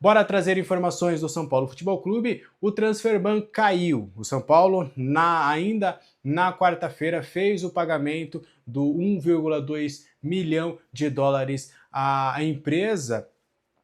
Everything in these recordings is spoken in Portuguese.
Bora trazer informações do São Paulo Futebol Clube. O Transferban caiu. O São Paulo, ainda na quarta-feira, fez o pagamento do 1,2 milhão de dólares à empresa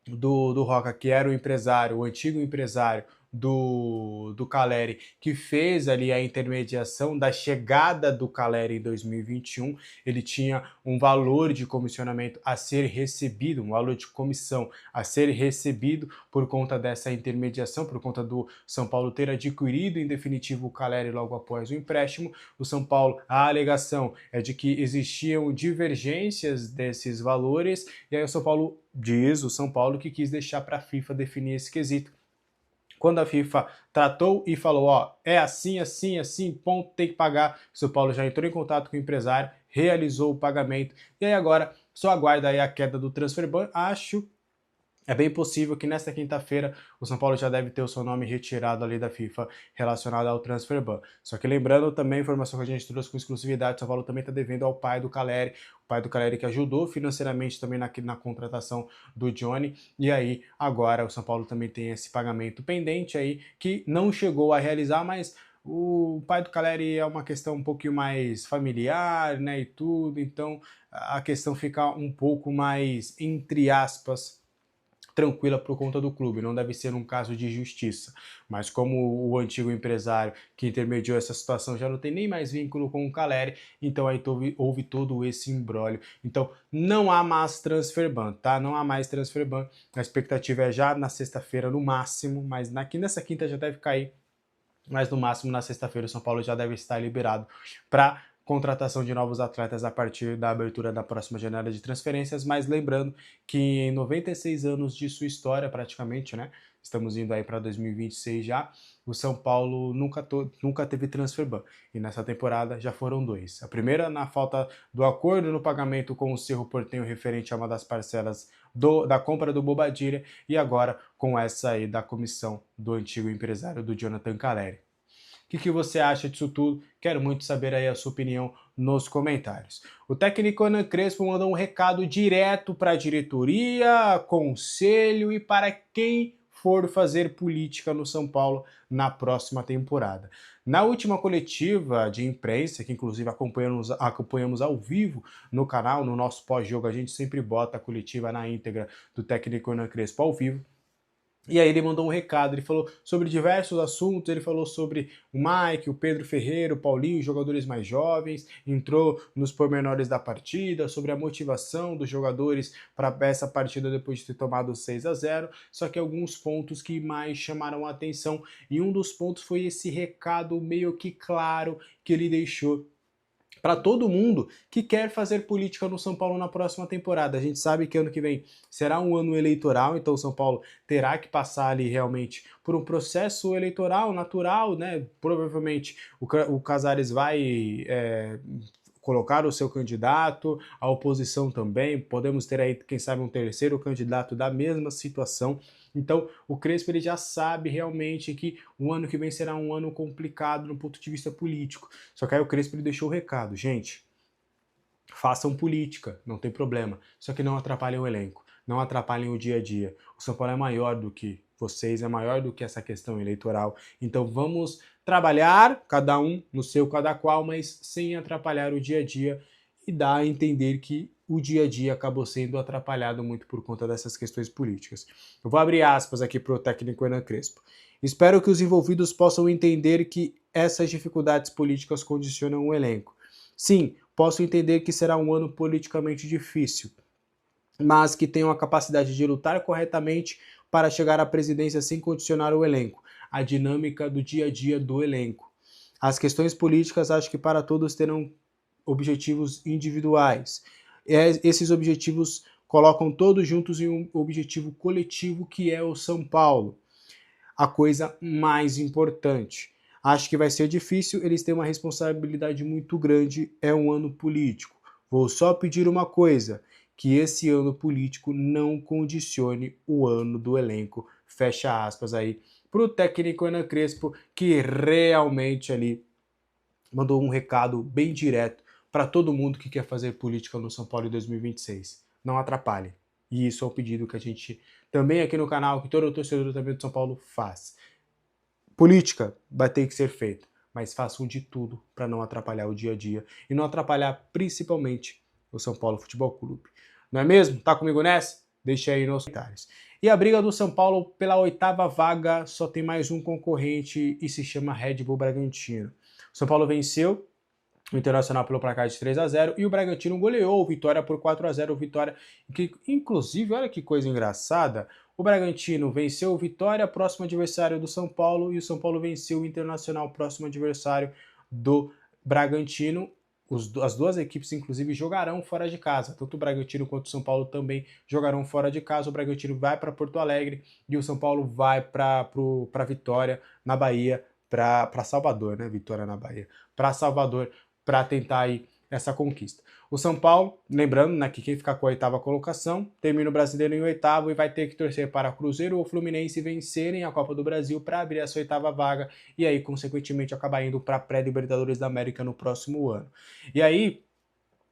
do Roca, que era o antigo empresário do Caleri, que fez ali a intermediação da chegada do Caleri em 2021. Ele tinha um valor de comissionamento a ser recebido, um valor de comissão a ser recebido por conta dessa intermediação, por conta do São Paulo ter adquirido em definitivo o Caleri logo após o empréstimo. O São Paulo, a alegação é de que existiam divergências desses valores, e aí o São Paulo diz, o São Paulo, que quis deixar para a FIFA definir esse quesito. Quando a FIFA tratou e falou, ó, é assim, assim, assim, ponto, tem que pagar, o São Paulo já entrou em contato com o empresário, realizou o pagamento, e aí agora só aguarda aí a queda do Transferban. É bem possível que nesta quinta-feira o São Paulo já deve ter o seu nome retirado ali da FIFA relacionado ao Transferban. Só que lembrando também a informação que a gente trouxe com exclusividade, o São Paulo também está devendo ao pai do Caleri, o pai do Caleri que ajudou financeiramente também na contratação do Johnny, e aí agora o São Paulo também tem esse pagamento pendente aí que não chegou a realizar, mas o pai do Caleri é uma questão um pouquinho mais familiar, né, e tudo, então a questão fica um pouco mais, entre aspas, tranquila por conta do clube, não deve ser um caso de justiça. Mas como o antigo empresário que intermediou essa situação já não tem nem mais vínculo com o Caleri, então aí houve todo esse imbróglio. Então não há mais Transferban, tá? Não há mais Transferban. A expectativa é já na sexta-feira no máximo, mas nessa quinta já deve cair, mas no máximo na sexta-feira o São Paulo já deve estar liberado para contratação de novos atletas a partir da abertura da próxima janela de transferências, mas lembrando que em 96 anos de sua história praticamente, né, estamos indo aí para 2026 já, o São Paulo nunca teve Transferban, e nessa temporada já foram dois. A primeira na falta do acordo no pagamento com o Cerro Porteño referente a uma das parcelas da compra do Bobadilla, e agora com essa aí da comissão do antigo empresário do Jonathan Caleri. O que você acha disso tudo? Quero muito saber aí a sua opinião nos comentários. O técnico Hernan Crespo mandou um recado direto para a diretoria, conselho e para quem for fazer política no São Paulo na próxima temporada. Na última coletiva de imprensa, que inclusive acompanhamos ao vivo no canal, no nosso pós-jogo, a gente sempre bota a coletiva na íntegra do técnico Hernan Crespo ao vivo. E aí ele mandou um recado, ele falou sobre diversos assuntos, ele falou sobre o Mike, o Pedro Ferreira, o Paulinho, jogadores mais jovens, entrou nos pormenores da partida, sobre a motivação dos jogadores para essa partida depois de ter tomado 6-0, só que alguns pontos que mais chamaram a atenção, e um dos pontos foi esse recado meio que claro que ele deixou para todo mundo que quer fazer política no São Paulo na próxima temporada. A gente sabe que ano que vem será um ano eleitoral, então o São Paulo terá que passar ali realmente por um processo eleitoral natural, né? Provavelmente o Casares vai colocar o seu candidato, a oposição também, podemos ter aí, quem sabe, um terceiro candidato da mesma situação. Então, o Crespo ele já sabe realmente que o ano que vem será um ano complicado no ponto de vista político. Só que aí o Crespo ele deixou o recado, gente, façam política, não tem problema, só que não atrapalhem o elenco, não atrapalhem o dia a dia. O São Paulo é maior do que vocês, é maior do que essa questão eleitoral, então vamos trabalhar, cada um no seu cada qual, mas sem atrapalhar o dia a dia, e dar a entender que o dia a dia acabou sendo atrapalhado muito por conta dessas questões políticas. Eu vou abrir aspas aqui para o técnico Hernan Crespo. Espero que os envolvidos possam entender que essas dificuldades políticas condicionam o elenco. Sim, posso entender que será um ano politicamente difícil, mas que tenham a capacidade de lutar corretamente para chegar à presidência sem condicionar o elenco, a dinâmica do dia a dia do elenco. As questões políticas acho que para todos terão objetivos individuais. Esses objetivos colocam todos juntos em um objetivo coletivo que é o São Paulo. A coisa mais importante. Acho que vai ser difícil, eles têm uma responsabilidade muito grande, é um ano político. Vou só pedir uma coisa, que esse ano político não condicione o ano do elenco, fecha aspas aí, para o técnico Hernan Crespo, que realmente ali mandou um recado bem direto para todo mundo que quer fazer política no São Paulo em 2026. Não atrapalhe. E isso é um pedido que a gente também aqui no canal, que todo torcedor também do São Paulo faz. Política vai ter que ser feita, mas façam de tudo para não atrapalhar o dia a dia e não atrapalhar principalmente o São Paulo Futebol Clube. Não é mesmo? Tá comigo nessa? Deixa aí nos comentários. E a briga do São Paulo pela 8ª vaga só tem mais um concorrente e se chama Red Bull Bragantino. O São Paulo venceu o Internacional pelo placar de 3-0 e o Bragantino goleou o Vitória por 4-0. Vitória que, inclusive, olha que coisa engraçada, o Bragantino venceu o Vitória, próximo adversário do São Paulo, e o São Paulo venceu o Internacional, próximo adversário do Bragantino. As duas equipes, inclusive, jogarão fora de casa. Tanto o Bragantino quanto o São Paulo também jogarão fora de casa. O Bragantino vai para Porto Alegre e o São Paulo vai para Vitória, na Bahia, para Salvador, né? Vitória na Bahia, para Salvador, para tentar aí essa conquista. O São Paulo, lembrando, né, que quem ficar com a 8ª colocação, termina o Brasileiro em 8º e vai ter que torcer para Cruzeiro ou Fluminense vencerem a Copa do Brasil para abrir essa 8ª vaga e aí, consequentemente, acabar indo para a pré-Libertadores da América no próximo ano. E aí,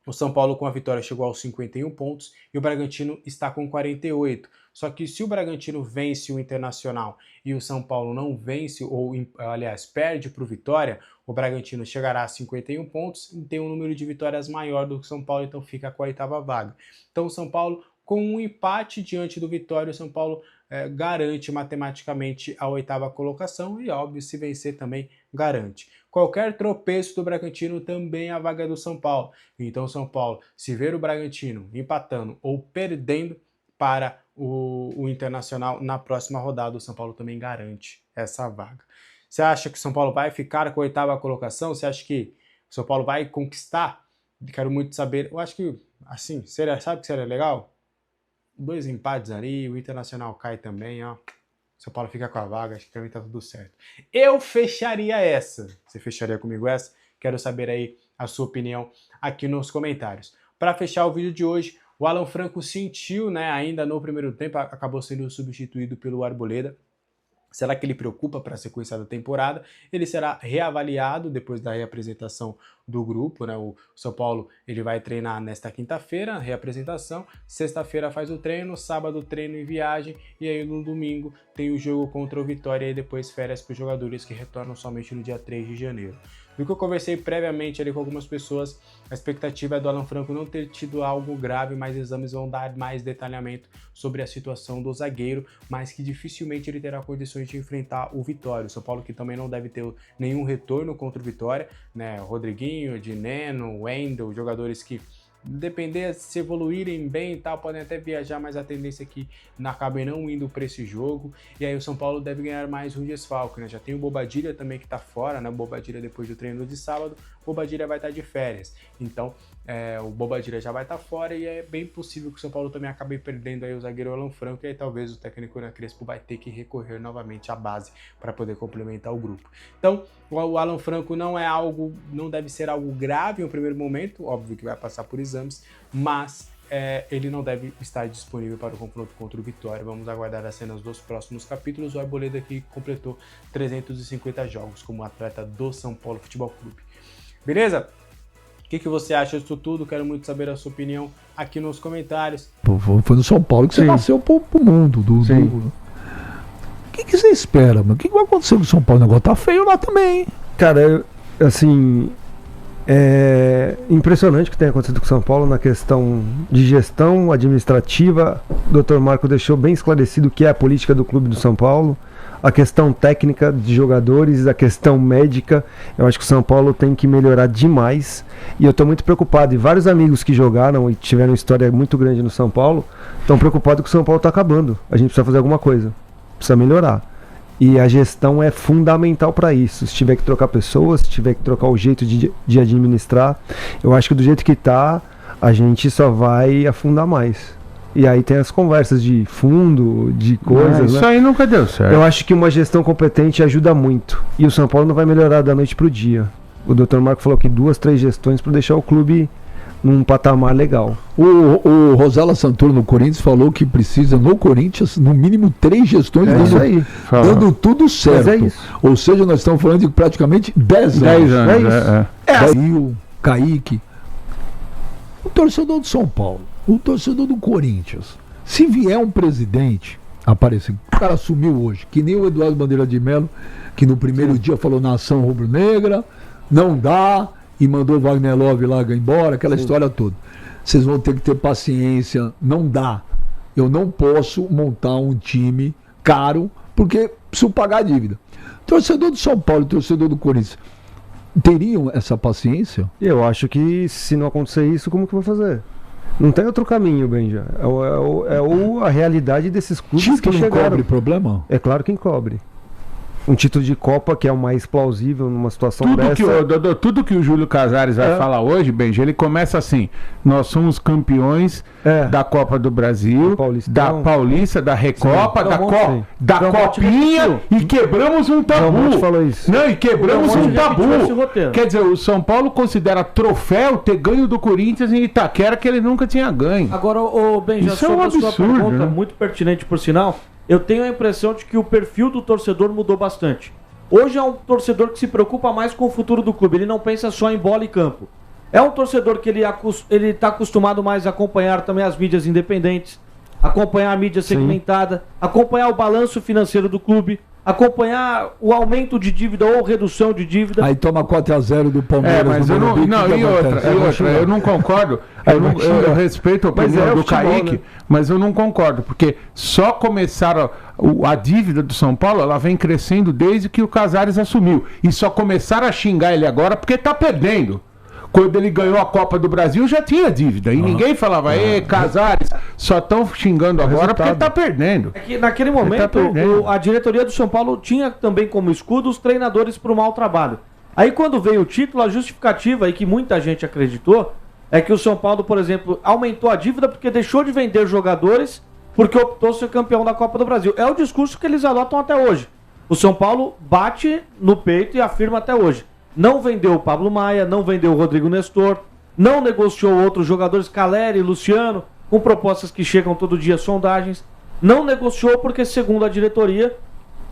o São Paulo com a vitória chegou aos 51 pontos e o Bragantino está com 48. Só que se o Bragantino vence o Internacional e o São Paulo não vence, ou aliás, perde para o Vitória, o Bragantino chegará a 51 pontos e tem um número de vitórias maior do que o São Paulo, então fica com a 8ª vaga. Então o São Paulo, com um empate diante do Vitória, o São Paulo garante matematicamente a 8ª colocação e, óbvio, se vencer também garante. Qualquer tropeço do Bragantino também é a vaga do São Paulo. Então o São Paulo, se ver o Bragantino empatando ou perdendo para o Internacional na próxima rodada, o São Paulo também garante essa vaga. Você acha que o São Paulo vai ficar com a 8ª colocação? Você acha que o São Paulo vai conquistar? Quero muito saber. Eu acho que, assim, sabe o que seria legal? 2 empates ali, o Internacional cai também, ó. O São Paulo fica com a vaga, acho que também tá tudo certo. Eu fecharia essa. Você fecharia comigo essa? Quero saber aí a sua opinião aqui nos comentários. Para fechar o vídeo de hoje, o Alan Franco sentiu, né, ainda no primeiro tempo, acabou sendo substituído pelo Arboleda. Será que ele preocupa para a sequência da temporada? Ele será reavaliado depois da reapresentação do grupo, né? O São Paulo ele vai treinar nesta quinta-feira, reapresentação, sexta-feira faz o treino, sábado treino e viagem, e aí no domingo tem o jogo contra o Vitória e depois férias para os jogadores que retornam somente no dia 3 de janeiro. Do que eu conversei previamente ali com algumas pessoas, a expectativa é do Alan Franco não ter tido algo grave, mas exames vão dar mais detalhamento sobre a situação do zagueiro, mas que dificilmente ele terá condições de enfrentar o Vitória. O São Paulo que também não deve ter nenhum retorno contra o Vitória, né? Rodriguinho, Dineno, Wendel, jogadores que depender se evoluírem bem e tal, podem até viajar, mas a tendência é que acabem não indo para esse jogo. E aí o São Paulo deve ganhar mais um desfalque, né? Já tem o Bobadilla também que tá fora, né? O Bobadilla depois do treino de sábado, o Bobadilla vai estar de férias. Então, o Bobadilla já vai estar fora e é bem possível que o São Paulo também acabe perdendo aí o zagueiro Alan Franco e aí talvez o técnico Hernan Crespo vai ter que recorrer novamente à base para poder complementar o grupo. Então, o Alan Franco não deve ser algo grave no primeiro momento, óbvio que vai passar por exames, mas ele não deve estar disponível para o confronto contra o Vitória. Vamos aguardar as cenas dos próximos capítulos. O Arboleda que completou 350 jogos como atleta do São Paulo Futebol Clube. Beleza? O que você acha disso tudo? Quero muito saber a sua opinião aqui nos comentários. Foi no São Paulo que você nasceu pro mundo. O que você espera, mano? O que vai acontecer com o São Paulo? O negócio tá feio lá também, hein? Cara, assim, é impressionante o que tem acontecido com o São Paulo na questão de gestão administrativa. O Dr. Marco deixou bem esclarecido o que é a política do clube do São Paulo, a questão técnica de jogadores, a questão médica. Eu acho que o São Paulo tem que melhorar demais e eu estou muito preocupado. E vários amigos que jogaram e tiveram história muito grande no São Paulo estão preocupados que o São Paulo está acabando. A gente precisa fazer alguma coisa, precisa melhorar. E a gestão é fundamental para isso. Se tiver que trocar pessoas, se tiver que trocar o jeito de administrar, eu acho que do jeito que está, a gente só vai afundar mais. E aí tem as conversas de fundo, de coisas, isso né? aí nunca deu certo. Eu acho que uma gestão competente ajuda muito. E o São Paulo não vai melhorar da noite pro dia. O Dr. Marco falou que 2, 3 gestões para deixar o clube num patamar legal. O Rosala Santoro no Corinthians falou que precisa no Corinthians no mínimo 3 gestões dando tudo certo. Mas é isso. Ou seja, nós estamos falando de praticamente 10 anos. É isso. Aí o Kaique, o torcedor do São Paulo, o torcedor do Corinthians, Se vier um presidente aparecer, o cara assumiu hoje, que nem o Eduardo Bandeira de Mello, que no primeiro dia falou nação rubro-negra, não dá, e mandou Wagner Love lá embora, aquela história toda. Vocês vão ter que ter paciência, não dá. Eu não posso montar um time caro, porque preciso pagar a dívida. Torcedor do São Paulo e torcedor do Corinthians teriam essa paciência? Eu acho que se não acontecer isso, como que vai fazer? Não tem outro caminho, Benja. A realidade desses clubes que chegaram. Cobre problema? É claro que encobre. Um título de Copa que é o mais plausível numa situação tudo que o Júlio Casares vai falar hoje, Benja, ele começa assim: nós somos campeões da Copa do Brasil, da Paulista, da Recopa, da Copinha e quebramos um tabu. Falou isso. Não, e quebramos um tabu. Quer dizer, o São Paulo considera troféu ter ganho do Corinthians em Itaquera, que ele nunca tinha ganho. Agora, Benja, isso é um absurdo, sua pergunta, né? muito pertinente por sinal, eu tenho a impressão de que o perfil do torcedor mudou bastante. Hoje é um torcedor que se preocupa mais com o futuro do clube, ele não pensa só em bola e campo. É um torcedor que ele está acostumado mais a acompanhar também as mídias independentes, acompanhar a mídia segmentada, acompanhar o balanço financeiro do clube, acompanhar o aumento de dívida ou redução de dívida. Aí toma 4-0 do Palmeiras. Mas eu eu não concordo. Eu respeito a opinião do Kaique, né? Mas eu não concordo, porque só começaram a dívida do São Paulo, ela vem crescendo desde que o Casares assumiu. E só começaram a xingar ele agora porque tá perdendo. Quando ele ganhou a Copa do Brasil, já tinha dívida. E ninguém falava, Casares, só estão xingando agora porque ele tá perdendo. É que naquele momento, a diretoria do São Paulo tinha também como escudo os treinadores para o mau trabalho. Aí quando veio o título, a justificativa, e que muita gente acreditou, é que o São Paulo, por exemplo, aumentou a dívida porque deixou de vender jogadores porque optou ser campeão da Copa do Brasil. É o discurso que eles adotam até hoje. O São Paulo bate no peito e afirma até hoje. Não vendeu o Pablo Maia, não vendeu o Rodrigo Nestor, não negociou outros jogadores, Caleri, Luciano, com propostas que chegam todo dia, sondagens. Não negociou porque, segundo a diretoria,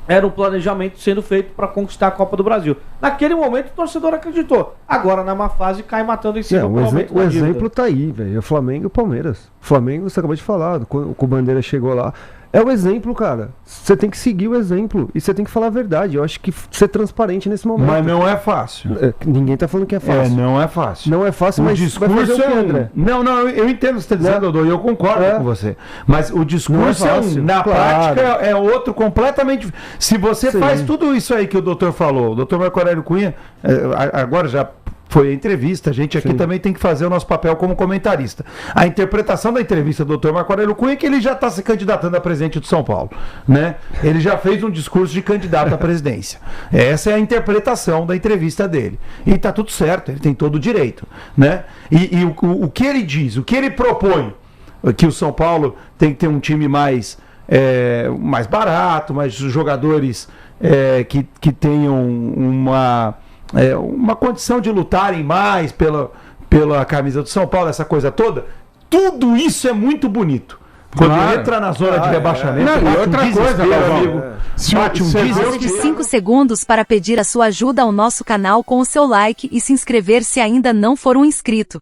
era um planejamento sendo feito para conquistar a Copa do Brasil. Naquele momento, o torcedor acreditou. Agora, na má fase, cai matando em cima. O exemplo tá aí, velho. É o Flamengo e o Palmeiras. O Flamengo, você acabou de falar, quando o Bandeira chegou lá. É o exemplo, cara. Você tem que seguir o exemplo e você tem que falar a verdade. Eu acho que ser transparente nesse momento. Mas não é fácil. Ninguém tá falando que é fácil. Não é fácil. Não é fácil, mas vai fazer o quê, André? Não, eu entendo o que você está dizendo, Dodô, e eu concordo com você. Mas o discurso na prática é outro completamente. Se você faz tudo isso aí que o doutor falou, o doutor Marco Aurélio Cunha, agora já foi a entrevista, a gente aqui também tem que fazer o nosso papel como comentarista. A interpretação da entrevista do Dr. Marco Aurélio Cunha é que ele já está se candidatando a presidente do São Paulo, né? Ele já fez um discurso de candidato à presidência. Essa é a interpretação da entrevista dele. E está tudo certo, ele tem todo o direito, né? E o que ele diz, o que ele propõe, que o São Paulo tem que ter um time mais barato, mais jogadores que tenham uma condição de lutarem mais pela camisa do São Paulo, essa coisa toda. Tudo isso é muito bonito. Quando entra na zona de rebaixamento, e outra coisa, meu amigo, Ajude 5 segundos para pedir a sua ajuda ao nosso canal com o seu like e se inscrever se ainda não for um inscrito.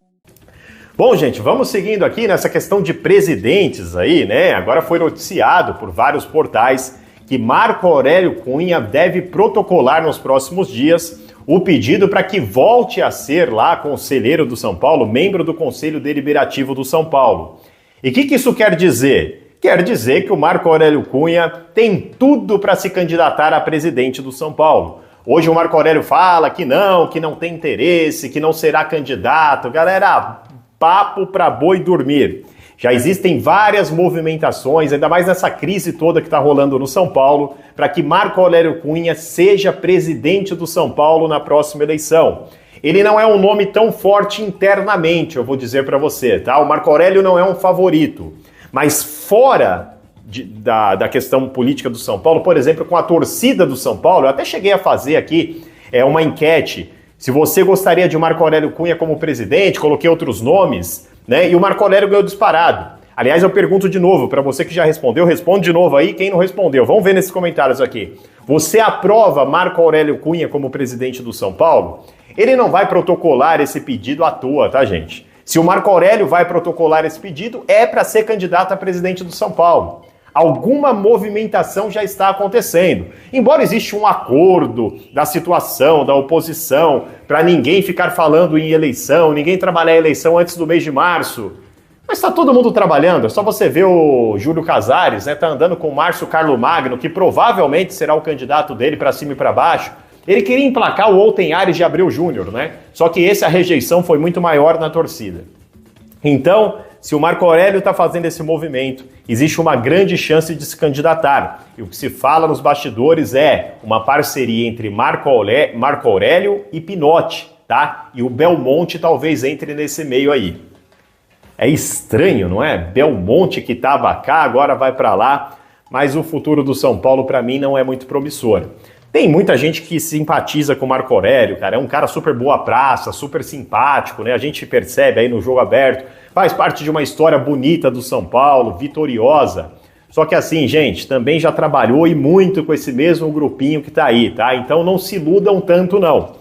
Bom, gente, vamos seguindo aqui nessa questão de presidentes aí, né? Agora foi noticiado por vários portais que Marco Aurélio Cunha deve protocolar nos próximos dias o pedido para que volte a ser lá conselheiro do São Paulo, membro do Conselho Deliberativo do São Paulo. E o que isso quer dizer? Quer dizer que o Marco Aurélio Cunha tem tudo para se candidatar a presidente do São Paulo. Hoje o Marco Aurélio fala que não tem interesse, que não será candidato. Galera, papo para boi dormir. Já existem várias movimentações, ainda mais nessa crise toda que está rolando no São Paulo, para que Marco Aurélio Cunha seja presidente do São Paulo na próxima eleição. Ele não é um nome tão forte internamente, eu vou dizer para você, tá? O Marco Aurélio não é um favorito. Mas fora da questão política do São Paulo, por exemplo, com a torcida do São Paulo, eu até cheguei a fazer aqui uma enquete. Se você gostaria de Marco Aurélio Cunha como presidente, coloquei outros nomes, né? E o Marco Aurélio ganhou disparado. Aliás, eu pergunto de novo, para você que já respondeu, responde de novo aí, quem não respondeu. Vamos ver nesses comentários aqui. Você aprova Marco Aurélio Cunha como presidente do São Paulo? Ele não vai protocolar esse pedido à toa, tá, gente? Se o Marco Aurélio vai protocolar esse pedido, é para ser candidato a presidente do São Paulo. Alguma movimentação já está acontecendo. Embora exista um acordo da situação, da oposição, para ninguém ficar falando em eleição, ninguém trabalhar a eleição antes do mês de março. Mas está todo mundo trabalhando, é só você ver o Júlio Casares, né? Tá andando com o Márcio Carlomagno, que provavelmente será o candidato dele para cima e para baixo. Ele queria emplacar o Olten Ares de Abreu Júnior, né? Só que a rejeição foi muito maior na torcida. Então, se o Marco Aurélio está fazendo esse movimento, existe uma grande chance de se candidatar. E o que se fala nos bastidores é uma parceria entre Marco Aurélio e Pinotti, tá? E o Belmonte talvez entre nesse meio aí. É estranho, não é? Belmonte que estava cá, agora vai para lá, mas o futuro do São Paulo para mim não é muito promissor. Tem muita gente que simpatiza com o Marco Aurélio, cara, é um cara super boa praça, super simpático, né? A gente percebe aí no jogo aberto, faz parte de uma história bonita do São Paulo, vitoriosa. Só que assim, gente, também já trabalhou e muito com esse mesmo grupinho que tá aí, tá? Então não se iludam tanto não.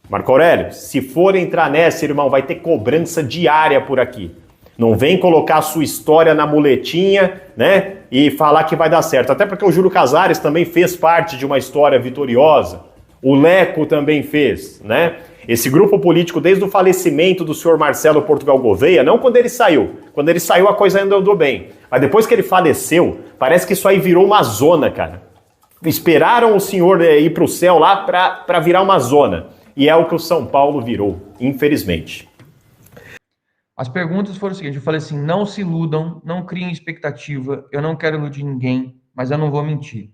Marco Aurélio, se for entrar nessa, irmão, vai ter cobrança diária por aqui. Não vem colocar a sua história na muletinha, né, e falar que vai dar certo. Até porque o Júlio Casares também fez parte de uma história vitoriosa. O Leco também fez, né? Esse grupo político, desde o falecimento do senhor Marcelo Portugal Gouveia, não quando ele saiu. Quando ele saiu a coisa ainda andou bem. Mas depois que ele faleceu, parece que isso aí virou uma zona, cara. Esperaram o senhor ir para o céu lá para virar uma zona. E é o que o São Paulo virou, infelizmente. As perguntas foram o seguinte, eu falei assim, não se iludam, não criem expectativa, eu não quero iludir ninguém, mas eu não vou mentir.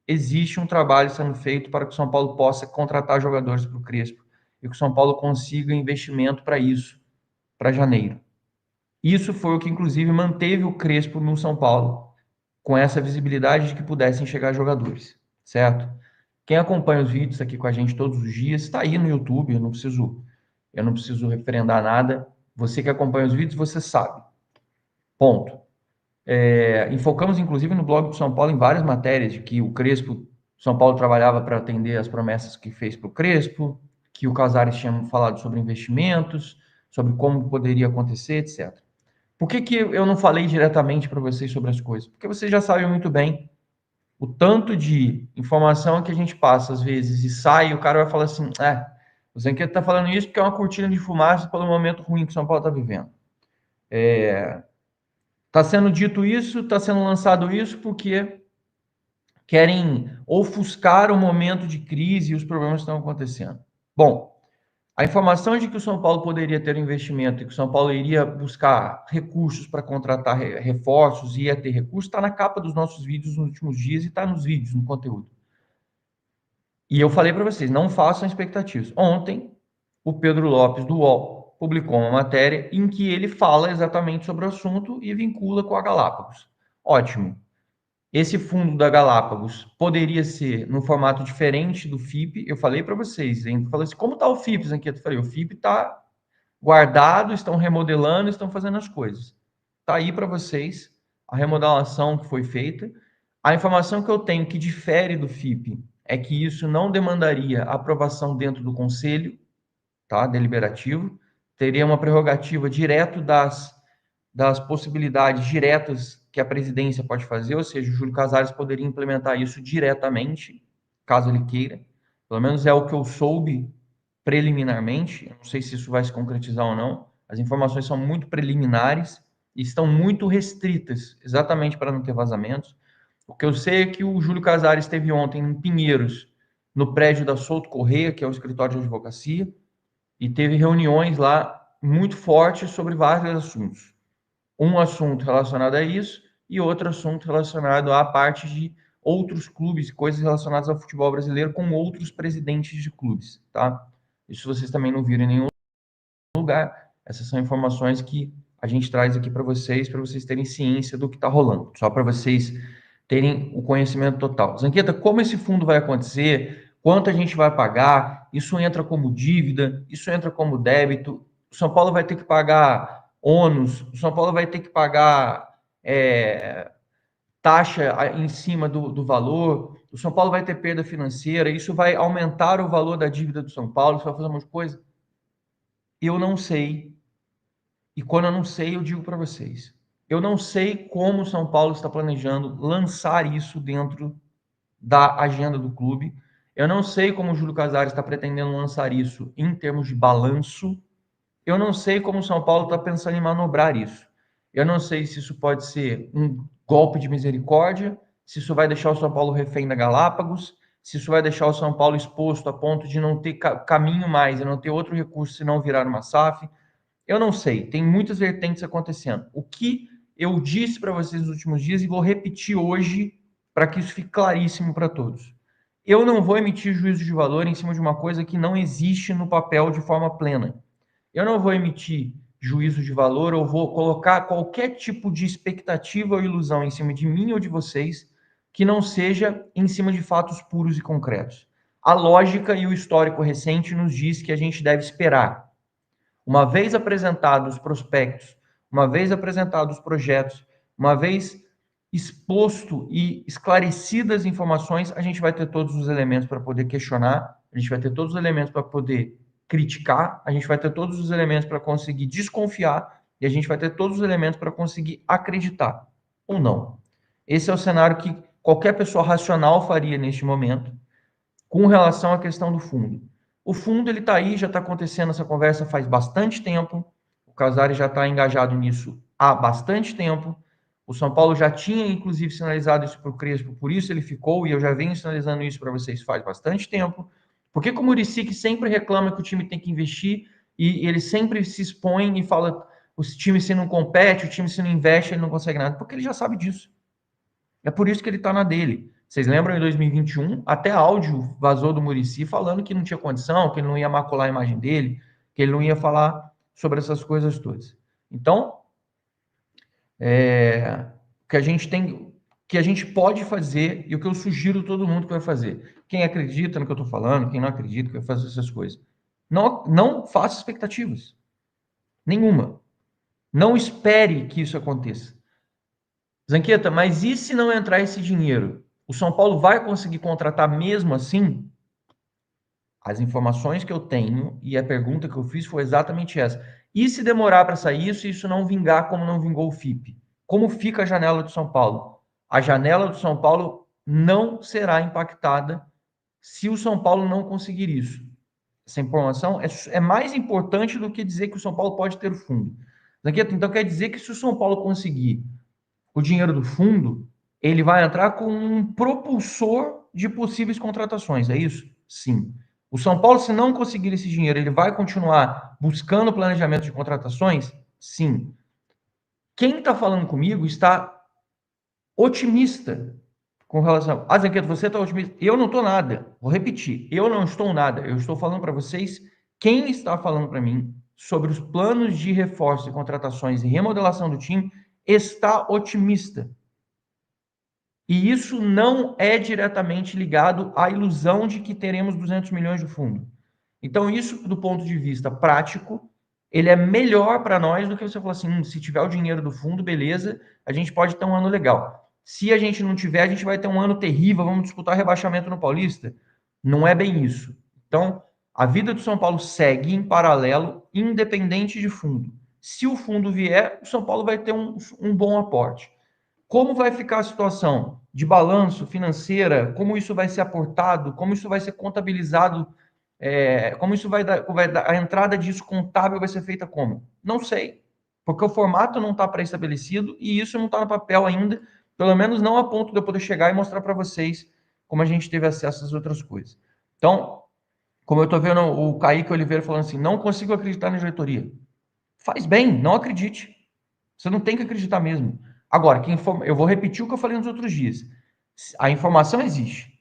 Existe um trabalho sendo feito para que o São Paulo possa contratar jogadores para o Crespo e que o São Paulo consiga investimento para isso, para janeiro. Isso foi o que, inclusive, manteve o Crespo no São Paulo, com essa visibilidade de que pudessem chegar jogadores, certo? Quem acompanha os vídeos aqui com a gente todos os dias, está aí no YouTube, eu não preciso referendar nada. Você que acompanha os vídeos, você sabe. Ponto. Enfocamos, inclusive, no blog do São Paulo em várias matérias de que o Crespo, São Paulo trabalhava para atender as promessas que fez para o Crespo, que o Casares tinha falado sobre investimentos, sobre como poderia acontecer, etc. Por que eu não falei diretamente para vocês sobre as coisas? Porque vocês já sabem muito bem o tanto de informação que a gente passa, às vezes, e sai, e o cara vai falar assim, o Zanqueto está falando isso porque é uma cortina de fumaça pelo momento ruim que o São Paulo está vivendo. Está sendo dito isso, está sendo lançado isso porque querem ofuscar o momento de crise e os problemas que estão acontecendo. Bom, a informação de que o São Paulo poderia ter um investimento e que o São Paulo iria buscar recursos para contratar reforços e ia ter recursos está na capa dos nossos vídeos nos últimos dias e está nos vídeos, no conteúdo. E eu falei para vocês, não façam expectativas. Ontem, o Pedro Lopes, do UOL, publicou uma matéria em que ele fala exatamente sobre o assunto e vincula com a Galápagos. Ótimo. Esse fundo da Galápagos poderia ser no formato diferente do FIP. Eu falei para vocês, hein? Falei assim, como está o FIP, Zanqueto? Eu falei, o FIP está guardado, estão remodelando, estão fazendo as coisas. Está aí para vocês a remodelação que foi feita. A informação que eu tenho que difere do FIP é que isso não demandaria aprovação dentro do conselho, tá, deliberativo, teria uma prerrogativa direto das possibilidades diretas que a presidência pode fazer, ou seja, o Júlio Casares poderia implementar isso diretamente, caso ele queira. Pelo menos é o que eu soube preliminarmente, eu não sei se isso vai se concretizar ou não. As informações são muito preliminares e estão muito restritas, exatamente para não ter vazamentos. O que eu sei é que o Júlio Casares esteve ontem em Pinheiros, no prédio da Souto Correia, que é o escritório de advocacia, e teve reuniões lá muito fortes sobre vários assuntos. Um assunto relacionado a isso e outro assunto relacionado à parte de outros clubes, coisas relacionadas ao futebol brasileiro com outros presidentes de clubes, tá? Isso vocês também não viram em nenhum lugar. Essas são informações que a gente traz aqui para vocês terem ciência do que está rolando, só para vocês terem o conhecimento total. Zanqueta, como esse fundo vai acontecer? Quanto a gente vai pagar? Isso entra como dívida? Isso entra como débito? O São Paulo vai ter que pagar ônus? O São Paulo vai ter que pagar taxa em cima do valor? O São Paulo vai ter perda financeira? Isso vai aumentar o valor da dívida do São Paulo? Isso vai fazer uma coisa? Eu não sei. E quando eu não sei, eu digo para vocês. Eu não sei como o São Paulo está planejando lançar isso dentro da agenda do clube. Eu não sei como o Júlio Casares está pretendendo lançar isso em termos de balanço. Eu não sei como o São Paulo está pensando em manobrar isso. Eu não sei se isso pode ser um golpe de misericórdia, se isso vai deixar o São Paulo refém da Galápagos, se isso vai deixar o São Paulo exposto a ponto de não ter caminho mais e não ter outro recurso se não virar uma SAF. Eu não sei, tem muitas vertentes acontecendo. O que eu disse para vocês nos últimos dias e vou repetir hoje para que isso fique claríssimo para todos. Eu não vou emitir juízo de valor em cima de uma coisa que não existe no papel de forma plena. Eu não vou emitir juízo de valor ou vou colocar qualquer tipo de expectativa ou ilusão em cima de mim ou de vocês que não seja em cima de fatos puros e concretos. A lógica e o histórico recente nos diz que a gente deve esperar. Uma vez apresentados os prospectos, uma vez apresentados os projetos, uma vez exposto e esclarecidas as informações, a gente vai ter todos os elementos para poder questionar, a gente vai ter todos os elementos para poder criticar, a gente vai ter todos os elementos para conseguir desconfiar e a gente vai ter todos os elementos para conseguir acreditar ou não. Esse é o cenário que qualquer pessoa racional faria neste momento com relação à questão do fundo. O fundo, ele está aí, já está acontecendo essa conversa faz bastante tempo, o Casares já está engajado nisso há bastante tempo, o São Paulo já tinha, inclusive, sinalizado isso para o Crespo, por isso ele ficou, e eu já venho sinalizando isso para vocês faz bastante tempo. Por que o Muricy, que sempre reclama que o time tem que investir, e ele sempre se expõe e fala, o time se não compete, o time se não investe, ele não consegue nada? Porque ele já sabe disso. É por isso que ele está na dele. Vocês lembram, em 2021, até áudio vazou do Muricy falando que não tinha condição, que ele não ia macular a imagem dele, que ele não ia falar sobre essas coisas todas. Então, que a gente pode fazer e o que eu sugiro todo mundo que vai fazer. Quem acredita no que eu estou falando, quem não acredita que vai fazer essas coisas, não faça expectativas. Nenhuma. Não espere que isso aconteça. Zanqueta, mas e se não entrar esse dinheiro? O São Paulo vai conseguir contratar mesmo assim? As informações que eu tenho e a pergunta que eu fiz foi exatamente essa. E se demorar para sair isso e isso não vingar como não vingou o FIP? Como fica a janela do São Paulo? A janela do São Paulo não será impactada se o São Paulo não conseguir isso. Essa informação é mais importante do que dizer que o São Paulo pode ter o fundo. Zanqueta, então quer dizer que se o São Paulo conseguir o dinheiro do fundo, ele vai entrar com um propulsor de possíveis contratações, é isso? Sim. O São Paulo, se não conseguir esse dinheiro, ele vai continuar buscando planejamento de contratações? Sim. Quem está falando comigo está otimista com relação... Ah, Zanqueta, você está otimista? Eu não estou nada. Vou repetir. Eu não estou nada. Eu estou falando para vocês quem está falando para mim sobre os planos de reforço e contratações e remodelação do time está otimista. E isso não é diretamente ligado à ilusão de que teremos 200 milhões de fundo. Então, isso, do ponto de vista prático, ele é melhor para nós do que você falar assim, se tiver o dinheiro do fundo, beleza, a gente pode ter um ano legal. Se a gente não tiver, a gente vai ter um ano terrível, vamos disputar rebaixamento no Paulista. Não é bem isso. Então, a vida do São Paulo segue em paralelo, independente de fundo. Se o fundo vier, o São Paulo vai ter um bom aporte. Como vai ficar a situação de balanço financeira? Como isso vai ser aportado? Como isso vai ser contabilizado? Como isso vai dar? A entrada disso contábil vai ser feita como? Não sei, porque o formato não está pré-estabelecido e isso não está no papel ainda, pelo menos não a ponto de eu poder chegar e mostrar para vocês como a gente teve acesso às outras coisas. Então, como eu estou vendo o Kaique Oliveira falando assim, não consigo acreditar na diretoria. Faz bem, não acredite. Você não tem que acreditar mesmo. Agora, eu vou repetir o que eu falei nos outros dias. A informação existe.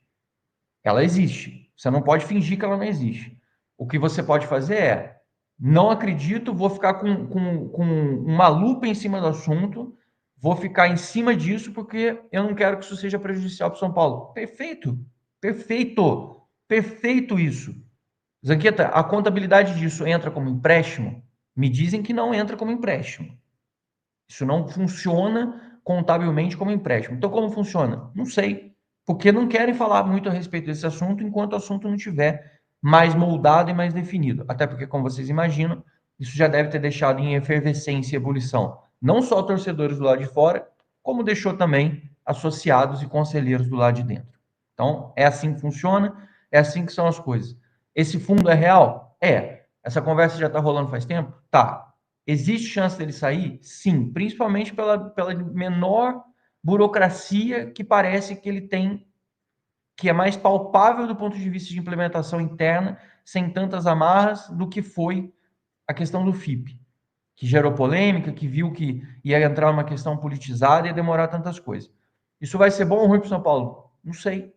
Ela existe. Você não pode fingir que ela não existe. O que você pode fazer é, não acredito, vou ficar com uma lupa em cima do assunto, vou ficar em cima disso porque eu não quero que isso seja prejudicial para o São Paulo. Perfeito. Perfeito. Perfeito isso. Zanqueta, a contabilidade disso entra como empréstimo? Me dizem que não entra como empréstimo. Isso não funciona contabilmente como empréstimo. Então, como funciona? Não sei. Porque não querem falar muito a respeito desse assunto enquanto o assunto não estiver mais moldado e mais definido. Até porque, como vocês imaginam, Isso já deve ter deixado em efervescência e ebulição não só torcedores do lado de fora, como deixou também associados e conselheiros do lado de dentro. Então, é assim que funciona, é assim que são as coisas. Esse fundo é real? É. Essa conversa já está rolando faz tempo? Tá. Existe chance dele sair? Sim, principalmente pela menor burocracia que parece que ele tem, que é mais palpável do ponto de vista de implementação interna, sem tantas amarras, do que foi a questão do FIP, que gerou polêmica, que viu que ia entrar uma questão politizada e ia demorar tantas coisas. Isso vai ser bom ou ruim para o São Paulo? Não sei.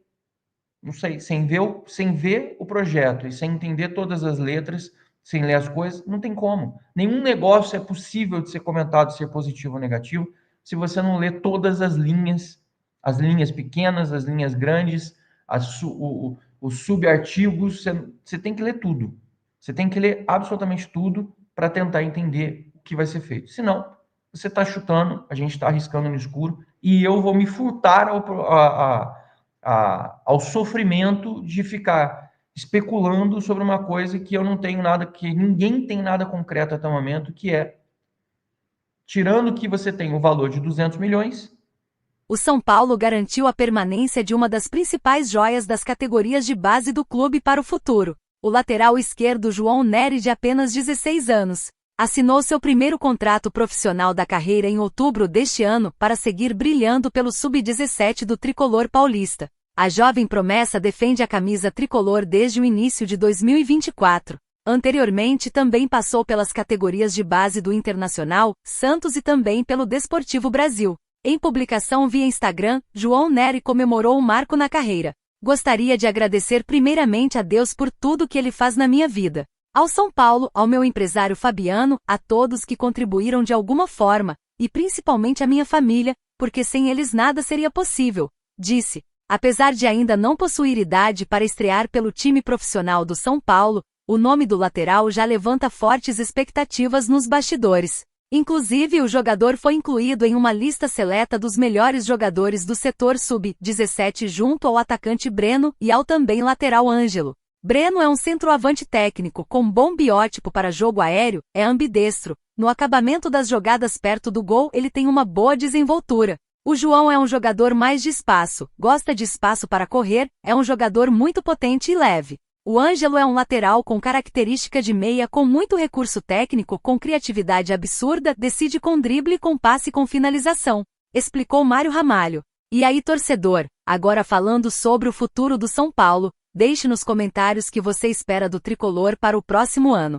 Não sei. Sem ver o projeto e sem entender todas as letras, sem ler as coisas, não tem como. Nenhum negócio é possível de ser comentado, ser positivo ou negativo, se você não lê todas as linhas pequenas, as linhas grandes, os subartigos, você tem que ler tudo. Você tem que ler absolutamente tudo para tentar entender o que vai ser feito. Senão, você está chutando, a gente está arriscando no escuro, e eu vou me furtar ao sofrimento de ficar especulando sobre uma coisa que eu não tenho nada, que ninguém tem nada concreto até o momento, que é, tirando que você tem o valor de 200 milhões... O São Paulo garantiu a permanência de uma das principais joias das categorias de base do clube para o futuro. O lateral esquerdo João Nery, de apenas 16 anos, assinou seu primeiro contrato profissional da carreira em outubro deste ano para seguir brilhando pelo sub-17 do tricolor paulista. A jovem promessa defende a camisa tricolor desde o início de 2024. Anteriormente também passou pelas categorias de base do Internacional, Santos e também pelo Desportivo Brasil. Em publicação via Instagram, João Nery comemorou um marco na carreira. Gostaria de agradecer primeiramente a Deus por tudo que Ele faz na minha vida. Ao São Paulo, ao meu empresário Fabiano, a todos que contribuíram de alguma forma, e principalmente à minha família, porque sem eles nada seria possível, disse. Apesar de ainda não possuir idade para estrear pelo time profissional do São Paulo, o nome do lateral já levanta fortes expectativas nos bastidores. Inclusive, o jogador foi incluído em uma lista seleta dos melhores jogadores do setor sub-17 junto ao atacante Breno e ao também lateral Ângelo. Breno é um centroavante técnico com bom biótipo para jogo aéreo, é ambidestro. No acabamento das jogadas perto do gol ele tem uma boa desenvoltura. O João é um jogador mais de espaço, gosta de espaço para correr, é um jogador muito potente e leve. O Ângelo é um lateral com característica de meia com muito recurso técnico, com criatividade absurda, decide com drible, com passe e com finalização, explicou Mário Ramalho. E aí, torcedor, agora falando sobre o futuro do São Paulo, deixe nos comentários o que você espera do tricolor para o próximo ano.